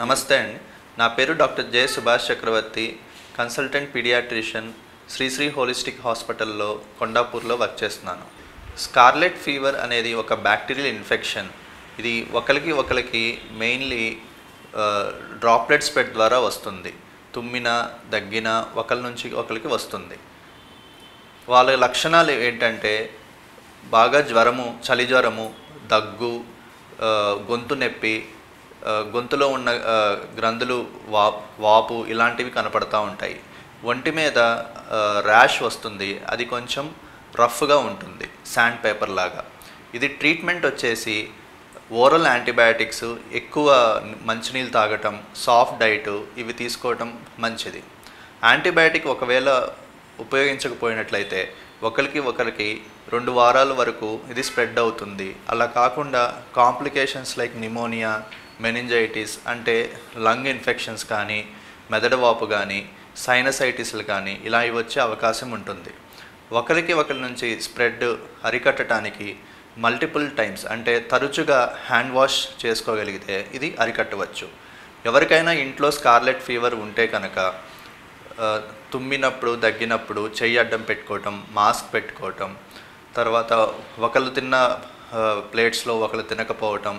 నమస్తే అండి. నా పేరు డాక్టర్ జె సుభాష్ చక్రవర్తి, కన్సల్టెంట్ పీడియాట్రిషియన్, శ్రీశ్రీ హోలిస్టిక్ హాస్పిటల్లో కొండాపూర్లో వర్క్ చేస్తున్నాను. స్కార్లెట్ ఫీవర్ అనేది ఒక బ్యాక్టీరియల్ ఇన్ఫెక్షన్. ఇది ఒకరికి మెయిన్లీ డ్రాప్లెట్ స్ప్రెడ్ ద్వారా వస్తుంది. తుమ్మిన, దగ్గిన ఒకరి నుంచి ఒకరికి వస్తుంది. వాళ్ళ లక్షణాలు ఏంటంటే బాగా జ్వరము, చలి జ్వరము, దగ్గు, గొంతు నొప్పి, గొంతులో ఉన్న గ్రంథులు వాపు ఇలాంటివి కనపడతా ఉంటాయి. ఒంటి మీద ర్యాష్ వస్తుంది, అది కొంచెం రఫ్గా ఉంటుంది, శాండ్ పేపర్ లాగా. ఇది ట్రీట్మెంట్ వచ్చేసి ఓరల్ యాంటీబయాటిక్స్, ఎక్కువ మంచినీళ్ళు తాగటం, సాఫ్ట్ డైట్ ఇవి తీసుకోవటం మంచిది. యాంటీబయాటిక్ ఒకవేళ ఉపయోగించకపోయినట్లయితే ఒకరికి 2 వారాల వరకు ఇది స్ప్రెడ్ అవుతుంది. అలా కాకుండా కాంప్లికేషన్స్ లైక్ నిమోనియా, మెనింజైటిస్ అంటే లంగ్ ఇన్ఫెక్షన్స్ కానీ, మెదడు వాపు కానీ, సైనసైటిస్లు కానీ ఇలా వచ్చే అవకాశం ఉంటుంది. ఒకరి నుంచి స్ప్రెడ్ అరికట్టడానికి మల్టిపుల్ టైమ్స్ అంటే తరచుగా హ్యాండ్ వాష్ చేసుకోగలిగితే ఇది అరికట్టవచ్చు. ఎవరికైనా ఇంట్లో స్కార్లెట్ ఫీవర్ ఉంటే కనుక తుమ్మినప్పుడు, దగ్గినప్పుడు చెయ్యి అడ్డం పెట్టుకోవటం, మాస్క్ పెట్టుకోవటం, తర్వాత ఒకళ్ళు తిన్న ప్లేట్స్లో ఒకళ్ళు తినకపోవటం,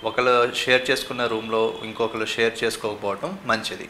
ఒకళ్ళు షేర్ చేసుకున్న రూమ్లో ఇంకొకరు షేర్ చేసుకోకపోవటం మంచిది.